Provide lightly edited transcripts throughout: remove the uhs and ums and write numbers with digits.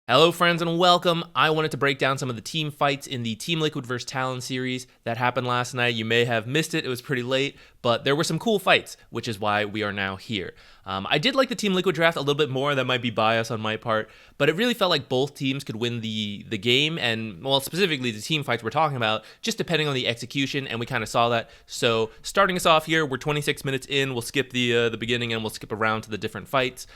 Hello friends and welcome. I wanted to break down some of the team fights in the Team Liquid vs Talon series that happened last night. You may have missed it, it was pretty late, but there were some cool fights, which is why we are now here. I did like the Team Liquid draft a little bit more. That might be bias on my part, but it really felt like both teams could win the game, and well, specifically the team fights we're talking about, just depending on the execution, and we kind of saw that. So starting us off here, we're 26 minutes in, we'll skip the beginning and we'll skip around to the different fights.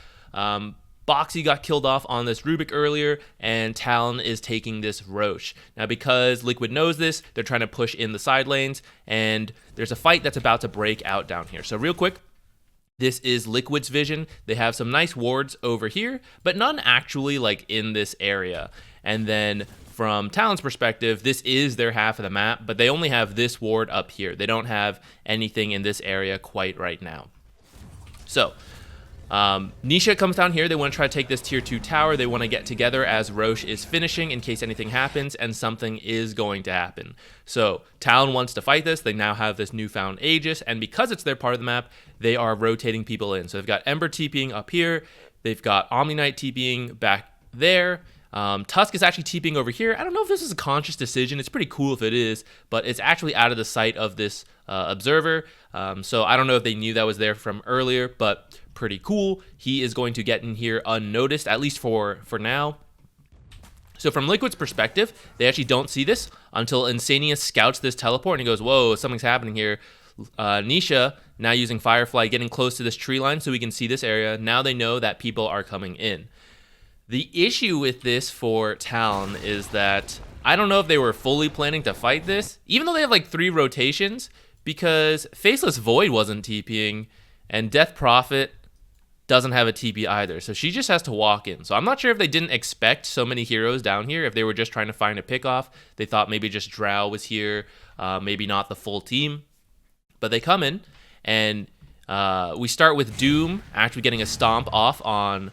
Boxy got killed off on this Rubik earlier, and Talon is taking this Roche. Now, because Liquid knows this, they're trying to push in the side lanes, and there's a fight that's about to break out down here. So real quick, this is Liquid's vision. They have some nice wards over here, but none actually like in this area. And then from Talon's perspective, this is their half of the map, but they only have this ward up here. They don't have anything in this area quite right now. So Nisha comes down here. They want to try to take this tier 2 tower. They want to get together as Roche is finishing in case anything happens, and something is going to happen. So Talon wants to fight this. They now have this newfound Aegis, and because it's their part of the map, they are rotating people in. So they've got Ember TPing up here. They've got Omni Knight TPing back there. Tusk is actually TPing over here. I don't know if this is a conscious decision. It's pretty cool if it is, but it's actually out of the sight of this observer. So I don't know if they knew that was there from earlier, but pretty cool. He is going to get in here unnoticed, at least for now. So from Liquid's perspective, they actually don't see this until Insania scouts this teleport and he goes, whoa, something's happening here. Nisha, now using Firefly, getting close to this tree line so we can see this area. Now they know that people are coming in. The issue with this for Talon is that I don't know if they were fully planning to fight this, even though they have like 3 rotations, because Faceless Void wasn't TPing, and Death Prophet doesn't have a TP either, so she just has to walk in. So I'm not sure if they didn't expect so many heroes down here, if they were just trying to find a pickoff. They thought maybe just Drow was here, maybe not the full team. But they come in, and we start with Doom actually getting a stomp off on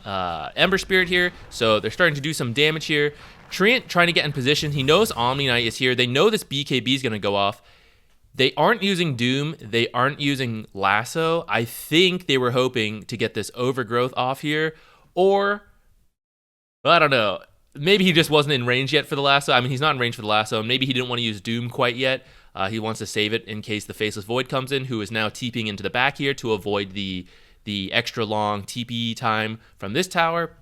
Ember Spirit here, so they're starting to do some damage here. Treant trying to get in position. He knows Omni Knight is here. They know this BKB is going to go off. They aren't using Doom. They aren't using Lasso. I think they were hoping to get this Overgrowth off here, or well, I don't know. Maybe he just wasn't in range yet for the Lasso. I mean, he's not in range for the Lasso. Maybe he didn't want to use Doom quite yet. He wants to save it in case the Faceless Void comes in, who is now TPing into the back here to avoid the extra long TP time from this tower.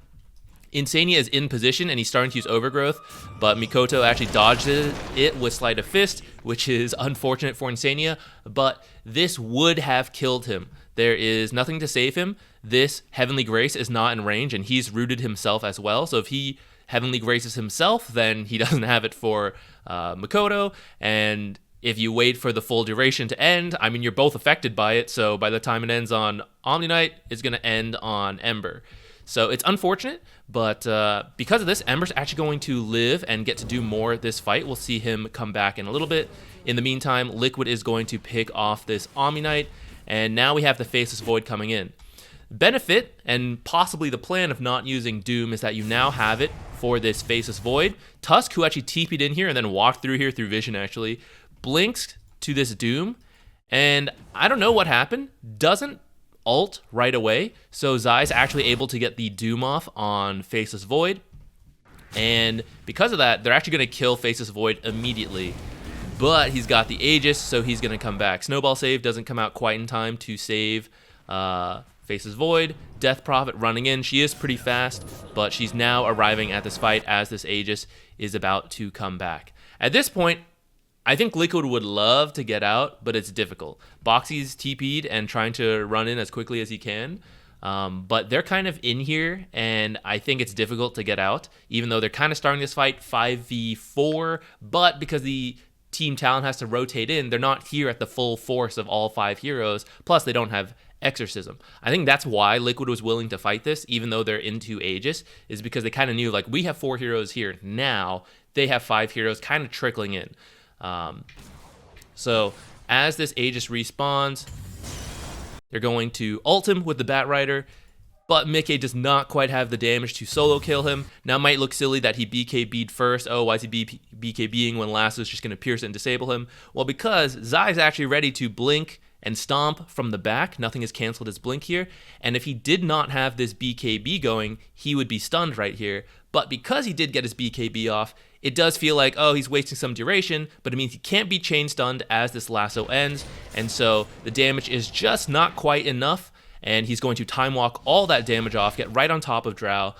Insania is in position and he's starting to use Overgrowth, but Mikoto actually dodged it with Sleight of Fist, which is unfortunate for Insania, but this would have killed him. There is nothing to save him. This Heavenly Grace is not in range, and he's rooted himself as well, so if he Heavenly Graces himself, then he doesn't have it for Mikoto, and if you wait for the full duration to end, I mean, you're both affected by it, so by the time it ends on Omni Knight, it's going to end on Ember. So it's unfortunate, but because of this, Ember's actually going to live and get to do more this fight. We'll see him come back in a little bit. In the meantime, Liquid is going to pick off this Omni Knight, and now we have the Faceless Void coming in. Benefit, and possibly the plan of not using Doom, is that you now have it for this Faceless Void. Tusk, who actually TP'd in here and then walked through here through vision actually, blinks to this Doom, and I don't know what happened, doesn't ult right away, so Zai's actually able to get the Doom off on Faceless Void, and because of that, they're actually going to kill Faceless Void immediately, but he's got the Aegis, so he's going to come back. Snowball save doesn't come out quite in time to save Faceless Void. Death Prophet running in, she is pretty fast, but she's now arriving at this fight as this Aegis is about to come back. At this point, I think Liquid would love to get out, but it's difficult. Boxy's TP'd and trying to run in as quickly as he can, but they're kind of in here, and I think it's difficult to get out, even though they're kind of starting this fight 5v4, but because the Team Talon has to rotate in, they're not here at the full force of all 5 heroes, plus they don't have Exorcism. I think that's why Liquid was willing to fight this, even though they're into Aegis, is because they kind of knew, like, we have 4 heroes here. Now they have 5 heroes kind of trickling in. So as this Aegis respawns, they're going to ult him with the Batrider, but Mickey does not quite have the damage to solo kill him. Now it might look silly that he BKB'd first. Oh, why is he BKBing when Lasso's just going to pierce it and disable him? Well, because Zai's actually ready to blink and stomp from the back. Nothing has canceled his blink here, and if he did not have this BKB going, he would be stunned right here, But because he did get his BKB off, it does feel like, oh, he's wasting some duration, but it means he can't be chain stunned as this lasso ends, and so the damage is just not quite enough, and he's going to time walk all that damage off, get right on top of Drow.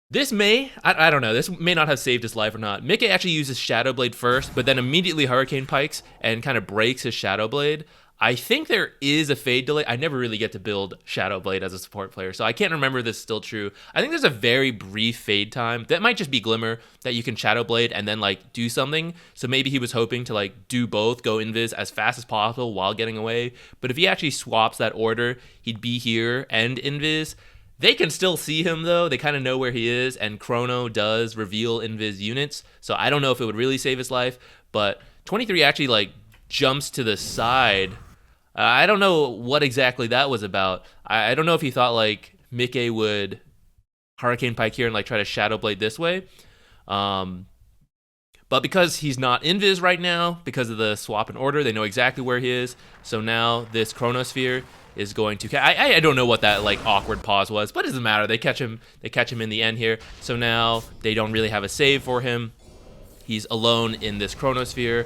This may, I don't know, this may not have saved his life or not. Mickey actually uses Shadow Blade first, but then immediately Hurricane Pikes and kind of breaks his Shadow Blade. I think there is a fade delay. I never really get to build Shadow Blade as a support player, so I can't remember if this is still true. I think there's a very brief fade time. That might just be Glimmer, that you can Shadow Blade and then like do something. So maybe he was hoping to like do both, go invis as fast as possible while getting away. But if he actually swaps that order, he'd be here and invis. They can still see him though. They kind of know where he is, and Chrono does reveal invis units. So I don't know if it would really save his life, but 23 actually like jumps to the side. I don't know what exactly that was about. I don't know if he thought like Mickey would Hurricane Pike here and like try to Shadow Blade this way. But because he's not invis right now, because of the swap in order, they know exactly where he is. So now this Chronosphere is going to I don't know what that like awkward pause was, but it doesn't matter. They catch him in the end here. So now they don't really have a save for him. He's alone in this Chronosphere.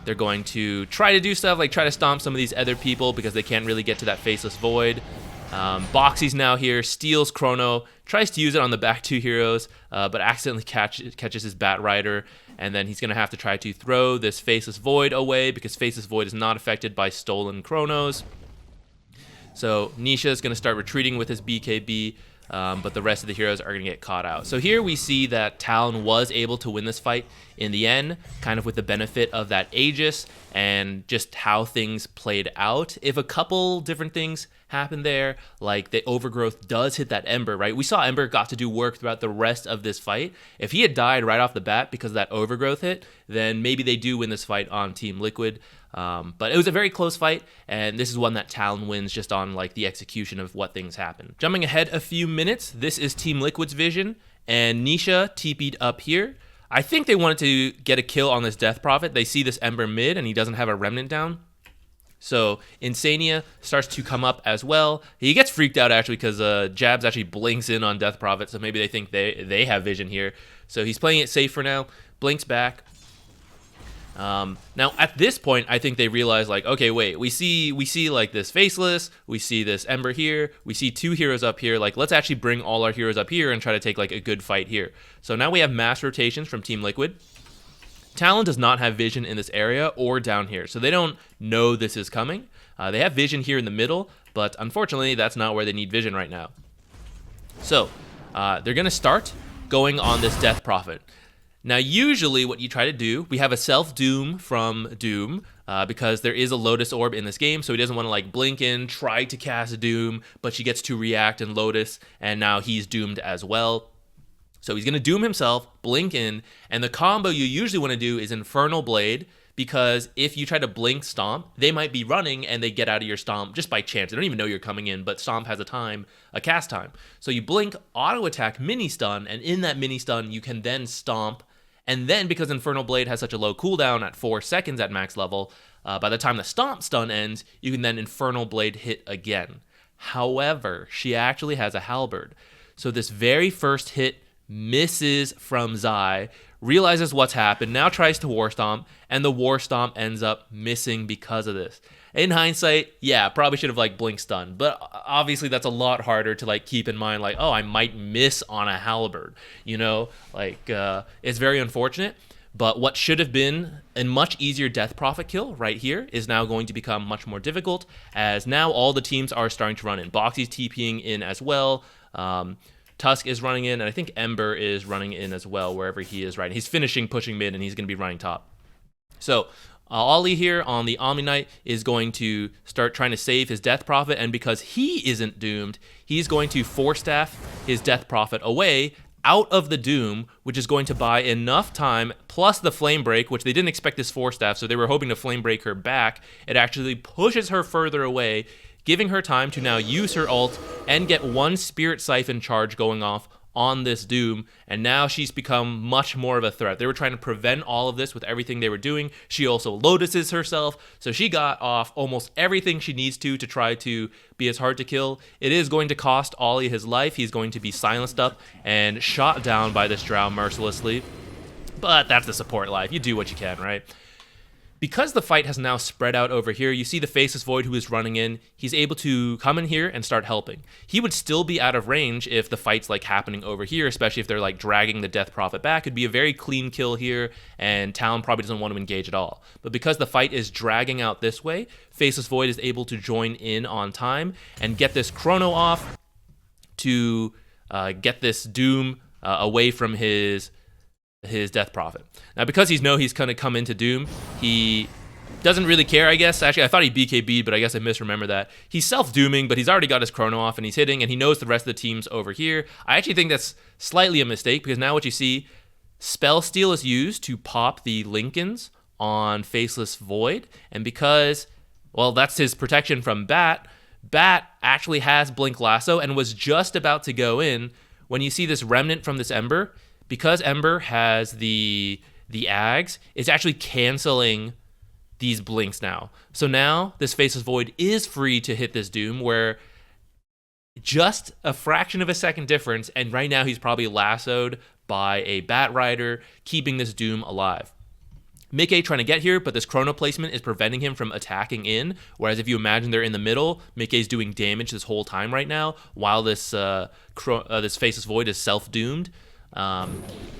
They're going to try to do stuff like try to stomp some of these other people because they can't really get to that Faceless Void. Boxy's now here, steals Chrono, tries to use it on the back two heroes, but accidentally catches his Bat Rider, and then he's going to have to try to throw this Faceless Void away because Faceless Void is not affected by stolen Chronos. So Nisha is going to start retreating with his BKB, but the rest of the heroes are going to get caught out. So here we see that Talon was able to win this fight in the end, kind of with the benefit of that Aegis and just how things played out. If a couple different things happened there, like the Overgrowth does hit that Ember, right? We saw Ember got to do work throughout the rest of this fight. If he had died right off the bat because of that Overgrowth hit, then maybe they do win this fight on Team Liquid. But it was a very close fight, and this is one that Talon wins just on like the execution of what things happen. Jumping ahead a few minutes, this is Team Liquid's vision, and Nisha TP'd up here. I think they wanted to get a kill on this Death Prophet. They see this Ember mid, and he doesn't have a Remnant down. So Insania starts to come up as well. He gets freaked out actually because Jabs actually blinks in on Death Prophet, so maybe they think they have vision here. So he's playing it safe for now, blinks back. Now at this point, I think they realize like, okay, wait, we see like this Faceless, we see this Ember here, we see two heroes up here, like let's actually bring all our heroes up here and try to take like a good fight here. So now we have mass rotations from Team Liquid. Talon does not have vision in this area or down here, so they don't know this is coming. They have vision here in the middle, but unfortunately that's not where they need vision right now. So they're gonna start going on this Death Prophet. Now, usually what you try to do, we have a self-doom from Doom because there is a Lotus Orb in this game, so he doesn't want to like blink in, try to cast Doom, but she gets to react and Lotus, and now he's doomed as well. So he's going to Doom himself, blink in, and the combo you usually want to do is Infernal Blade, because if you try to blink Stomp, they might be running and they get out of your Stomp just by chance. They don't even know you're coming in, but Stomp has a cast time. So you blink, auto attack, mini stun, and in that mini stun you can then Stomp. And then because Infernal Blade has such a low cooldown at 4 seconds at max level, by the time the Stomp stun ends, you can then Infernal Blade hit again. However, she actually has a Halberd. So this very first hit misses from Zai, realizes what's happened, now tries to War Stomp, and the War Stomp ends up missing because of this. In hindsight, yeah, probably should have like blink stun, but obviously that's a lot harder to like keep in mind, like, oh, I might miss on a Halberd, you know, like it's very unfortunate. But what should have been a much easier Death Prophet kill right here is now going to become much more difficult, as now all the teams are starting to run in. Boxy's TPing in as well. Tusk is running in, and I think Ember is running in as well, wherever he is right. He's finishing pushing mid, and he's going to be running top. So Ollie here on the Omni Knight is going to start trying to save his Death Prophet, and because he isn't doomed, he's going to Force Staff his Death Prophet away out of the Doom, which is going to buy enough time, plus the Flame Break, which they didn't expect this Force Staff, so they were hoping to Flame Break her back. It actually pushes her further away, giving her time to now use her ult and get one Spirit Siphon charge going off on this Doom, and now she's become much more of a threat. They were trying to prevent all of this with everything they were doing. She also Lotuses herself, so she got off almost everything she needs to try to be as hard to kill. It is going to cost Ollie his life. He's going to be silenced up and shot down by this Drow mercilessly, but that's the support life. You do what you can, right? Because the fight has now spread out over here, you see the Faceless Void who is running in. He's able to come in here and start helping. He would still be out of range if the fight's like happening over here, especially if they're like dragging the Death Prophet back. It'd be a very clean kill here, and Talon probably doesn't want to engage at all. But because the fight is dragging out this way, Faceless Void is able to join in on time and get this Chrono off to get this Doom away from his Death Prophet. Now, because he's going to come into Doom, he doesn't really care, I guess. Actually, I thought he BKB'd, but I guess I misremember that. He's self-dooming, but he's already got his Chrono off, and he's hitting, and he knows the rest of the team's over here. I actually think that's slightly a mistake, because now what you see, Spell Steal is used to pop the Lincolns on Faceless Void, and because, well, that's his protection from Bat, Bat actually has Blink Lasso and was just about to go in when you see this Remnant from this Ember. Because Ember has the Ags, it's actually canceling these blinks now. So now this Faceless Void is free to hit this Doom, where just a fraction of a second difference, and right now he's probably lassoed by a Bat Rider, keeping this Doom alive. Mickey trying to get here, but this Chrono placement is preventing him from attacking in, whereas if you imagine they're in the middle, Mickey's doing damage this whole time right now, while this Faceless Void is self-doomed.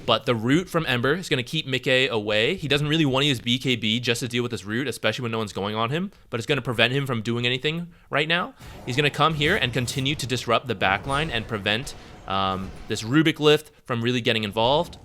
But the root from Ember is going to keep Mickey away. He doesn't really want to use BKB just to deal with this root, especially when no one's going on him, but it's going to prevent him from doing anything right now. He's going to come here and continue to disrupt the backline and prevent this Rubik lift from really getting involved.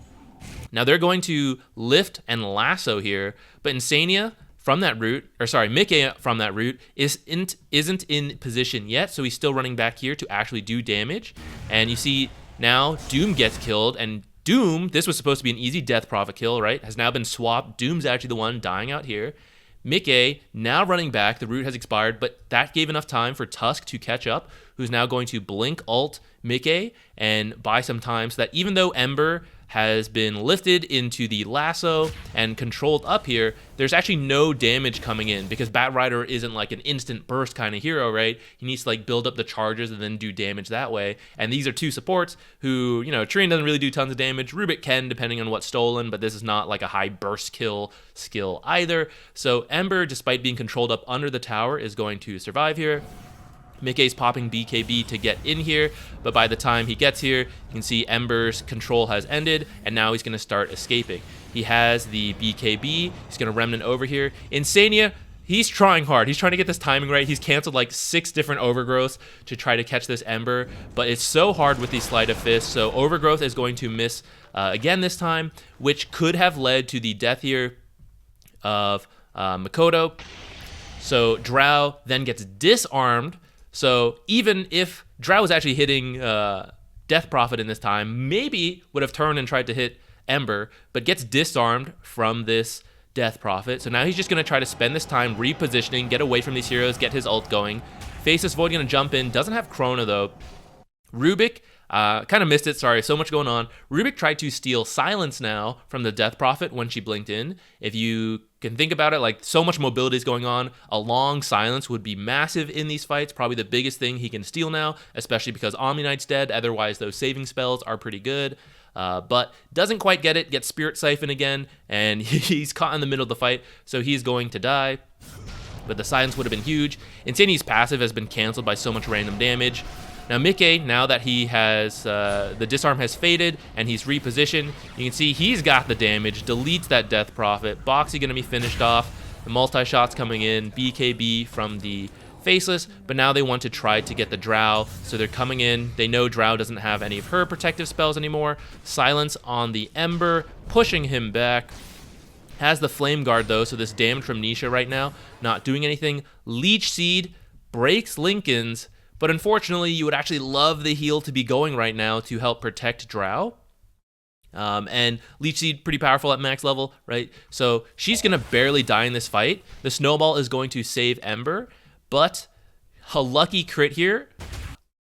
Now they're going to lift and lasso here, but Insania from that route, or sorry, Mickey from that route isn't in position yet, so he's still running back here to actually do damage. And you see now Doom gets killed, and Doom, this was supposed to be an easy Death Prophet kill, right? Has now been swapped. Doom's actually the one dying out here. Mickey now running back. The root has expired, but that gave enough time for Tusk to catch up, who's now going to blink ult Mickey and buy some time so that even though Ember has been lifted into the lasso and controlled up here, there's actually no damage coming in because Bat Rider isn't like an instant burst kind of hero, right? He needs to like build up the charges and then do damage that way. And these are two supports who, you know, Tyrion doesn't really do tons of damage. Rubik can, depending on what's stolen, but this is not like a high burst kill skill either. So Ember, despite being controlled up under the tower, is going to survive here. Mickey's popping BKB to get in here, but by the time he gets here, you can see Ember's control has ended, and now he's going to start escaping. He has the BKB. He's going to Remnant over here. Insania, he's trying hard. He's trying to get this timing right. He's canceled like 6 different Overgrowths to try to catch this Ember, but it's so hard with these Sleight of Fist, so Overgrowth is going to miss again this time, which could have led to the death here of Makoto. So Drow then gets disarmed. So even if Drow was actually hitting Death Prophet in this time, maybe would have turned and tried to hit Ember, but gets disarmed from this Death Prophet. So now he's just going to try to spend this time repositioning, get away from these heroes, get his ult going. Faceless Void going to jump in, doesn't have Chrono though. Rubik kind of missed it, sorry, so much going on. Rubik tried to steal Silence now from the Death Prophet when she blinked in. If you can think about it, like so much mobility is going on, a long Silence would be massive in these fights, probably the biggest thing he can steal now, especially because Omni Knight's dead, otherwise those saving spells are pretty good. But doesn't quite get it, gets Spirit Siphon again, and he's caught in the middle of the fight, so he's going to die. But the Silence would have been huge. Insani's passive has been canceled by so much random damage. Now Mickey, now that he has, the disarm has faded and he's repositioned, you can see he's got the damage, deletes that Death Prophet. Boxy gonna be finished off, the multi-shots coming in, BKB from the Faceless, but now they want to try to get the Drow, so they're coming in. They know Drow doesn't have any of her protective spells anymore. Silence on the Ember, pushing him back. Has the Flame Guard though, so this damage from Nisha right now, not doing anything. Leech Seed breaks Lincoln's, but unfortunately, you would actually love the heal to be going right now to help protect Drow. And Leech Seed, pretty powerful at max level, right? So she's going to barely die in this fight. The Snowball is going to save Ember, but a lucky crit here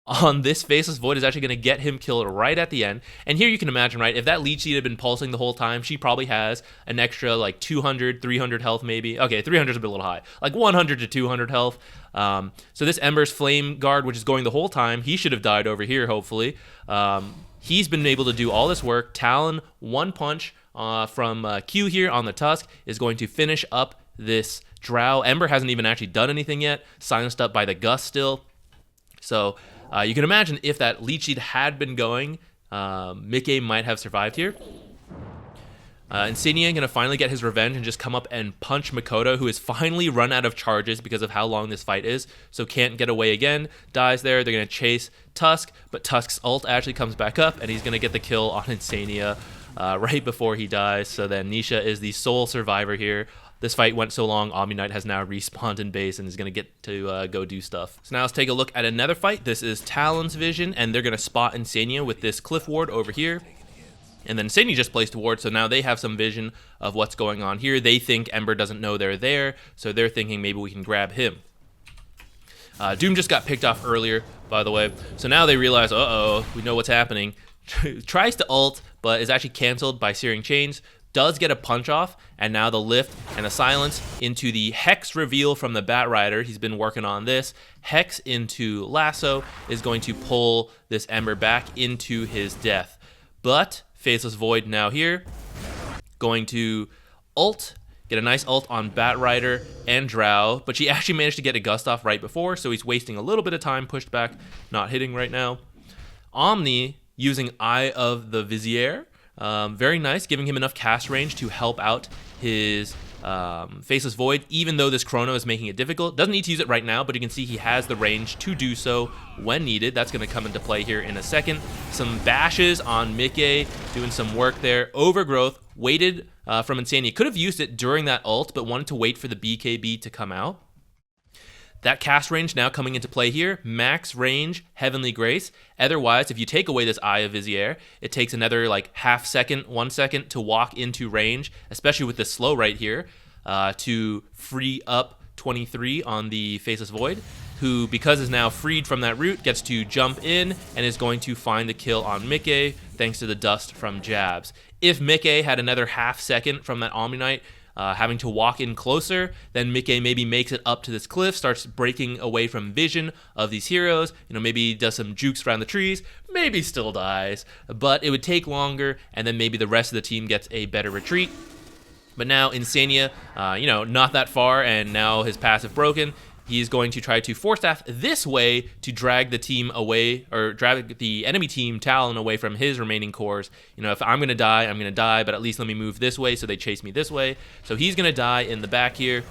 on this Faceless Void is actually going to get him killed right at the end. And here you can imagine, right, if that leech seed had been pulsing the whole time, she probably has an extra like 200, 300 health maybe. Okay, 300 is a bit a little high. Like 100 to 200 health. So this Ember's Flame Guard, which is going the whole time, he should have died over here, hopefully. He's been able to do all this work. Talon, one punch from Q here on the Tusk is going to finish up this Drow. Ember hasn't even actually done anything yet, silenced up by the Gust still. So you can imagine if that leech seed had been going, Mickey might have survived here. Insignia gonna finally get his revenge and just come up and punch Makoto, who has finally run out of charges because of how long this fight is, so can't get away again, dies there. They're gonna chase Tusk, but Tusk's ult actually comes back up, and he's gonna get the kill on Insignia right before he dies. So then Nisha is the sole survivor here. This fight went so long, Omni Knight has now respawned in base and is going to get to go do stuff. So now let's take a look at another fight. This is Talon's vision, and they're going to spot Insania with this cliff ward over here. And then Insania just placed a ward, so now they have some vision of what's going on here. They think Ember doesn't know they're there, so they're thinking maybe we can grab him. Doom just got picked off earlier, by the way. So now they realize, uh-oh, we know what's happening. Tries to ult, but is actually canceled by Searing Chains. Does get a punch off, and now the lift and a silence into the Hex reveal from the Batrider. He's been working on this. Hex into Lasso is going to pull this Ember back into his death. But Faceless Void now here, going to ult, get a nice ult on Batrider and Drow, but she actually managed to get a Gust off right before, so he's wasting a little bit of time, pushed back, not hitting right now. Omni using Eye of the Vizier. Very nice, giving him enough cast range to help out his Faceless Void, even though this Chrono is making it difficult. Doesn't need to use it right now, but you can see he has the range to do so when needed. That's going to come into play here in a second. Some bashes on Mickey, doing some work there. Overgrowth, waited from Insania. Could have used it during that ult, but wanted to wait for the BKB to come out. That cast range now coming into play here. Max range, Heavenly Grace. Otherwise, if you take away this Eye of Vizier, it takes another like half second, 1 second to walk into range, especially with this slow right here, to free up 23 on the Faceless Void, who, because is now freed from that root, gets to jump in and is going to find the kill on Mickey, thanks to the dust from jabs. If Mickey had another half second from that Omni Knight, having to walk in closer, then Mickey maybe makes it up to this cliff, starts breaking away from vision of these heroes, maybe does some jukes around the trees, maybe still dies, but it would take longer, and then maybe the rest of the team gets a better retreat. But now Insania, not that far, and now his passive broken. He's going to try to force staff this way to drag the team away, or drag the enemy team Talon away from his remaining cores. If I'm going to die, I'm going to die, but at least let me move this way so they chase me this way. So he's going to die in the back here.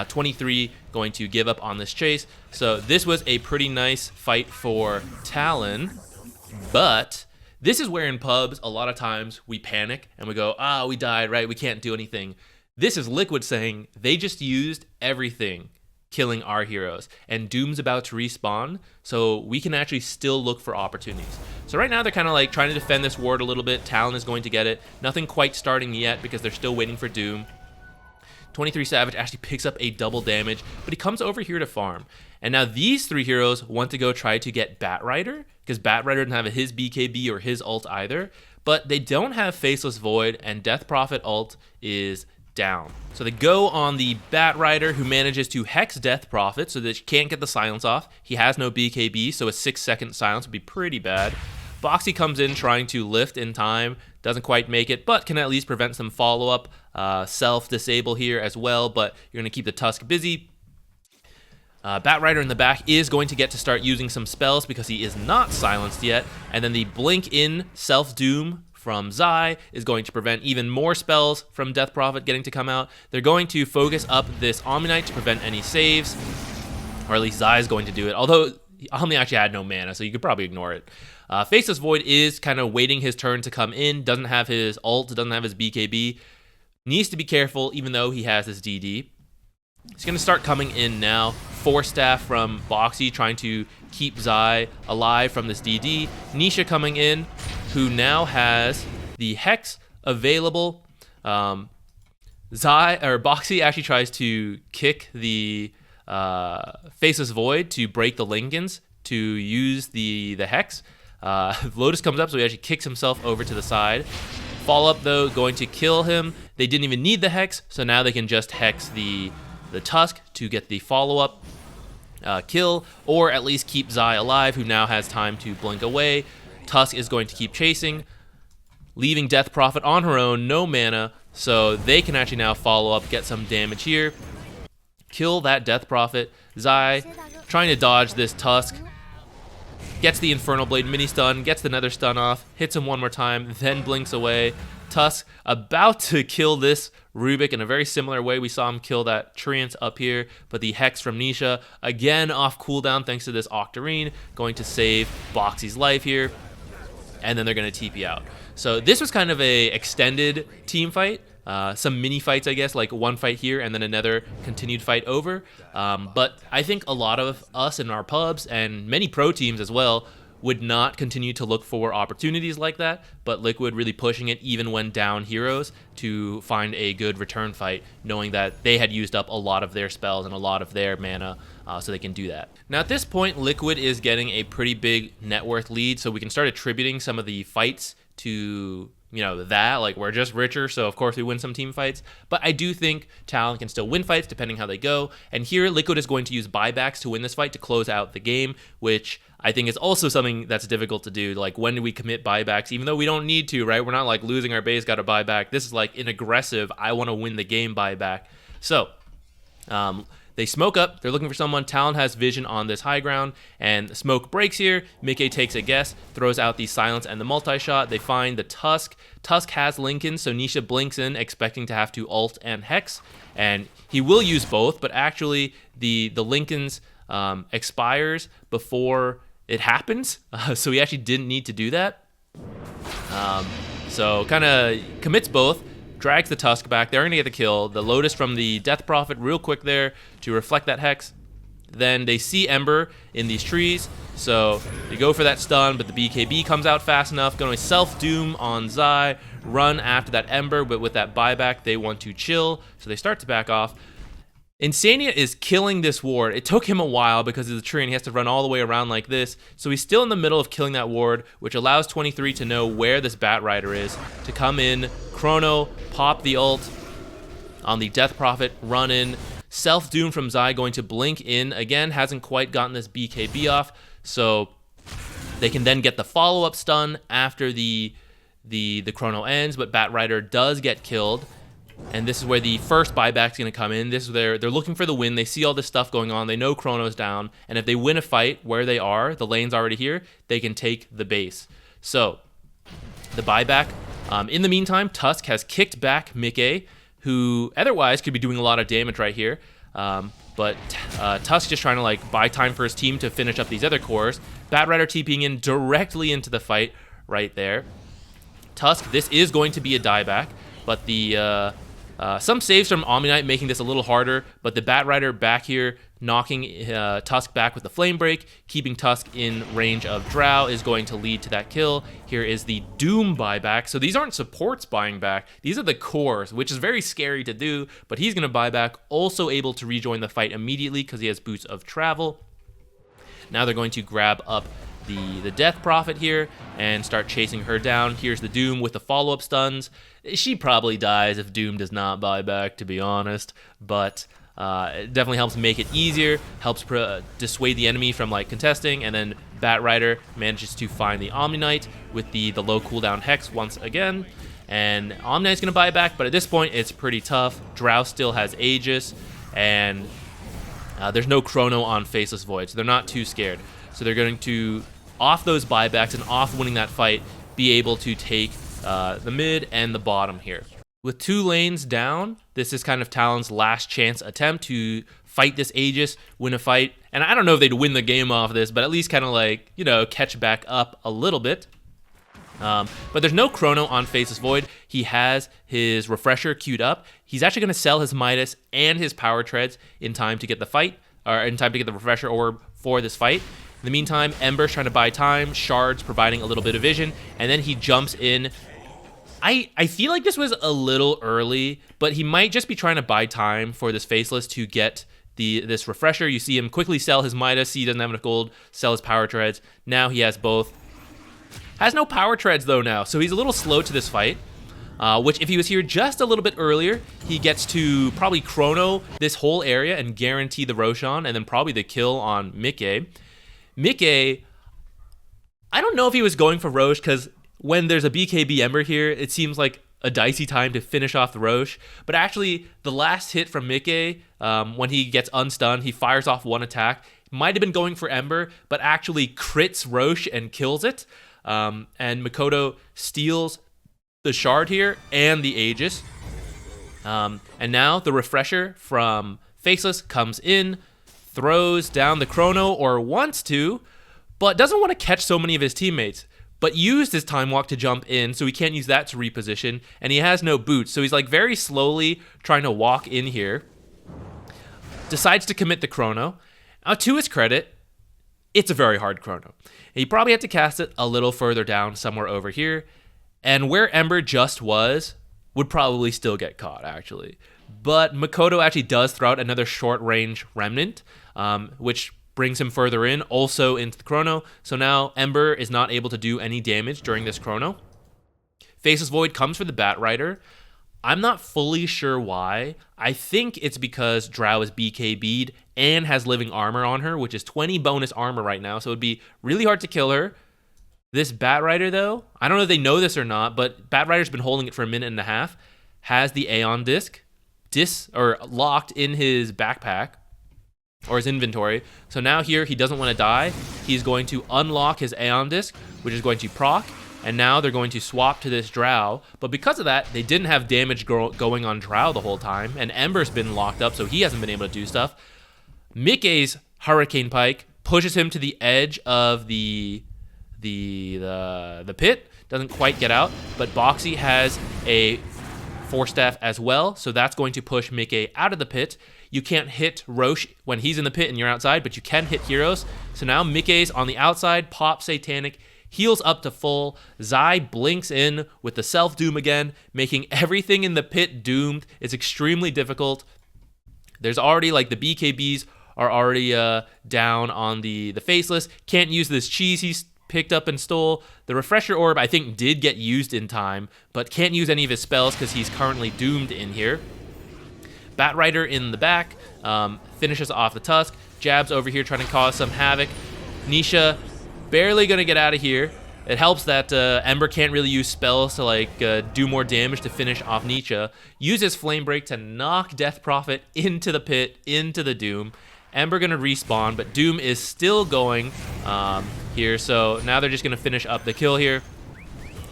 23 going to give up on this chase. So this was a pretty nice fight for Talon, but this is where in pubs, a lot of times we panic and we go, we died, right? We can't do anything. This is Liquid saying they just used everything, killing our heroes, and Doom's about to respawn, so we can actually still look for opportunities. So right now they're kind of like trying to defend this ward a little bit. Talon is going to get it. Nothing quite starting yet because they're still waiting for Doom. 23 Savage actually picks up a double damage, but he comes over here to farm. And now these three heroes want to go try to get Batrider, because Batrider doesn't have his BKB or his ult either, but they don't have Faceless Void, and Death Prophet ult is down. So they go on the Batrider, who manages to hex Death Prophet so that she can't get the silence off. He has no BKB, so a 6-second silence would be pretty bad. Boxy comes in trying to lift in time, doesn't quite make it, but can at least prevent some follow-up. Self-disable here as well, but you're going to keep the Tusk busy. Batrider in the back is going to get to start using some spells because he is not silenced yet, and then the Blink in Self-Doom from Zai is going to prevent even more spells from Death Prophet getting to come out. They're going to focus up this Omni Knight to prevent any saves, or at least Zai is going to do it, although Omni actually had no mana, so you could probably ignore it. Faceless Void is kind of waiting his turn to come in, doesn't have his ult, doesn't have his BKB, needs to be careful even though he has his DD. He's going to start coming in now. Force staff from Boxy trying to keep Zai alive from this DD. Nisha coming in, who now has the Hex available. Boxy actually tries to kick the Faceless Void to break the Lincolns. to use the Hex. Lotus comes up, so he actually kicks himself over to the side. Follow-up, though, going to kill him. They didn't even need the Hex, so now they can just Hex the Tusk to get the follow-up kill, or at least keep Zai alive, who now has time to blink away. Tusk is going to keep chasing, leaving Death Prophet on her own, no mana, so they can actually now follow up, get some damage here, kill that Death Prophet. Zai trying to dodge this Tusk, gets the Infernal Blade mini stun, gets the Nether stun off, hits him one more time, then blinks away. Tusk about to kill this Rubik in a very similar way. We saw him kill that Treant up here, but the Hex from Nisha, again off cooldown thanks to this Octarine, going to save Boxy's life here, and then they're going to TP out. So this was kind of a extended team fight. Some mini fights, I guess, like one fight here and then another continued fight over. But I think a lot of us in our pubs and many pro teams as well would not continue to look for opportunities like that, but Liquid really pushing it even when down heroes to find a good return fight, knowing that they had used up a lot of their spells and a lot of their mana, so they can do that. Now at this point, Liquid is getting a pretty big net worth lead, so we can start attributing some of the fights to, you know, that, like, we're just richer, so of course we win some team fights. But I do think Talon can still win fights depending how they go. And here Liquid is going to use buybacks to win this fight to close out the game, which I think is also something that's difficult to do. Like, when do we commit buybacks, even though we don't need to, right? We're not like losing our base, got to buy back. This is like an aggressive, I want to win the game buyback. So they smoke up. They're looking for someone. Talon has vision on this high ground, and the smoke breaks here. Mickey takes a guess, throws out the silence and the multi-shot. They find the Tusk. Tusk has Lincoln, so Nisha blinks in, expecting to have to ult and Hex, and he will use both, but actually the Lincoln's expires before it happens, so he actually didn't need to do that. So kind of commits both, drags the Tusk back. They're going to get the kill. The Lotus from the Death Prophet real quick there to reflect that Hex. Then they see Ember in these trees, so they go for that stun, but the BKB comes out fast enough. Going to self-doom on Zai, run after that Ember, but with that buyback, they want to chill, so they start to back off. Insania is killing this ward. It took him a while because of the tree, and he has to run all the way around like this. So he's still in the middle of killing that ward, which allows 23 to know where this Bat Rider is, to come in, Chrono, pop the ult on the Death Prophet, run in, self-doom from Zai going to blink in. Again, hasn't quite gotten this BKB off, so they can then get the follow-up stun after the Chrono ends, but Bat Rider does get killed. And this is where the first buyback's going to come in. This is where they're looking for the win. They see all this stuff going on. They know Chrono's down. And if they win a fight where they are, the lane's already here, they can take the base. So, the buyback. In the meantime, Tusk has kicked back Mickey, who otherwise could be doing a lot of damage right here. But Tusk just trying to like buy time for his team to finish up these other cores. Bat Rider TPing in directly into the fight right there. Tusk, this is going to be a dieback, but the some saves from Omni-Knight making this a little harder, but the Bat Rider back here knocking Tusk back with the Flame Break, keeping Tusk in range of Drow is going to lead to that kill. Here is the Doom buyback. So these aren't supports buying back. These are the cores, which is very scary to do, but he's going to buy back, also able to rejoin the fight immediately because he has Boots of Travel. Now they're going to grab up the Death Prophet here and start chasing her down. Here's the Doom with the follow-up stuns. She probably dies if Doom does not buy back, to be honest, but it definitely helps make it easier, helps dissuade the enemy from like contesting, and then Bat Rider manages to find the Omni-Knight with the low cooldown Hex once again, and Omni-Knight's going to buy back, but at this point it's pretty tough. Drow still has Aegis, and there's no Chrono on Faceless Void, so they're not too scared. So they're going to, off those buybacks and off winning that fight, be able to take the mid and the bottom here. With 2 lanes down, this is kind of Talon's last chance attempt to fight this Aegis, win a fight. And I don't know if they'd win the game off this, but at least kind of like, you know, catch back up a little bit. But there's no Chrono on Faceless Void. He has his Refresher queued up. He's actually going to sell his Midas and his Power Treads in time to get the fight, or in time to get the Refresher Orb for this fight. In the meantime, Ember's trying to buy time, Shards providing a little bit of vision, and then he jumps in. I feel like this was a little early, but he might just be trying to buy time for this Faceless to get this refresher. You see him quickly sell his Midas. He doesn't have enough gold. Sell his power treads. Now he has both. Has no power treads though now, so he's a little slow to this fight. Which if he was here just a little bit earlier, he gets to probably chrono this whole area and guarantee the Roshan, and then probably the kill on Mickey. Mickey, I don't know if he was going for Roche, because when there's a BKB Ember here, it seems like a dicey time to finish off the Roche. But actually, the last hit from Mickey, when he gets unstunned, he fires off one attack. Might have been going for Ember, but actually crits Roche and kills it. And Makoto steals the shard here and the Aegis. And now the refresher from Faceless comes in, throws down the chrono, or wants to, but doesn't want to catch so many of his teammates, but used his time walk to jump in, so he can't use that to reposition, and he has no boots, so he's like very slowly trying to walk in here. Decides to commit the chrono. Now, to his credit, it's a very hard chrono. He probably had to cast it a little further down, somewhere over here, and where Ember just was would probably still get caught, actually. But Makoto actually does throw out another short-range Remnant, which brings him further in, also into the chrono. So now Ember is not able to do any damage during this chrono. Faceless Void comes for the Bat Rider. I'm not fully sure why. I think it's because Drow is BKB'd and has living armor on her, which is 20 bonus armor right now, so it would be really hard to kill her. This Bat Rider, though, I don't know if they know this or not, but Bat Rider's been holding it for a minute and a half, has the Aeon Disc locked in his backpack or his inventory. So now here he doesn't want to die. He's going to unlock his Aeon Disc, which is going to proc, and now they're going to swap to this Drow. But because of that, they didn't have damage going on Drow the whole time, and Ember's been locked up, so he hasn't been able to do stuff. Mickey's Hurricane Pike pushes him to the edge of the pit. Doesn't quite get out, but Boxy has a Force Staff as well, so that's going to push Mickey out of the pit. You can't hit Roche when he's in the pit and you're outside, but you can hit heroes. So now Mickey's on the outside, pops Satanic, heals up to full. Zai blinks in with the self-doom again, making everything in the pit doomed. It's extremely difficult. There's already, like, the BKBs are already down on the Faceless. Can't use this cheese he's picked up and stole. The Refresher Orb, I think, did get used in time, but can't use any of his spells because he's currently doomed in here. Bat Rider in the back, finishes off the Tusk. Jabs over here trying to cause some havoc. Nisha barely going to get out of here. It helps that Ember can't really use spells to like do more damage to finish off Nisha. Uses Flame Break to knock Death Prophet into the pit, into the Doom. Ember going to respawn, but Doom is still going here. So now they're just going to finish up the kill here.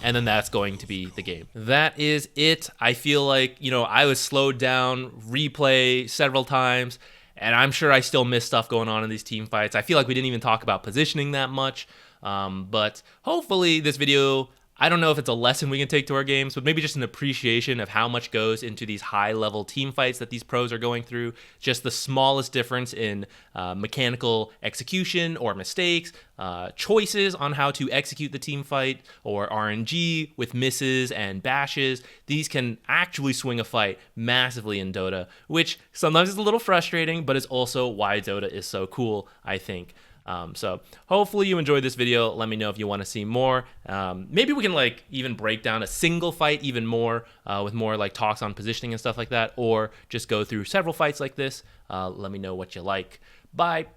And then that's going to be the game. That is it. I feel like, I was slowed down, replay several times, and I'm sure I still missed stuff going on in these team fights. I feel like we didn't even talk about positioning that much. But hopefully this video, I don't know if it's a lesson we can take to our games, but maybe just an appreciation of how much goes into these high-level team fights that these pros are going through. Just the smallest difference in mechanical execution or mistakes, choices on how to execute the team fight, or RNG with misses and bashes. These can actually swing a fight massively in Dota, which sometimes is a little frustrating, but is also why Dota is so cool, I think. So hopefully you enjoyed this video. Let me know if you want to see more. Maybe we can even break down a single fight even more with more talks on positioning and stuff like that, or just go through several fights like this. Let me know what you like. Bye.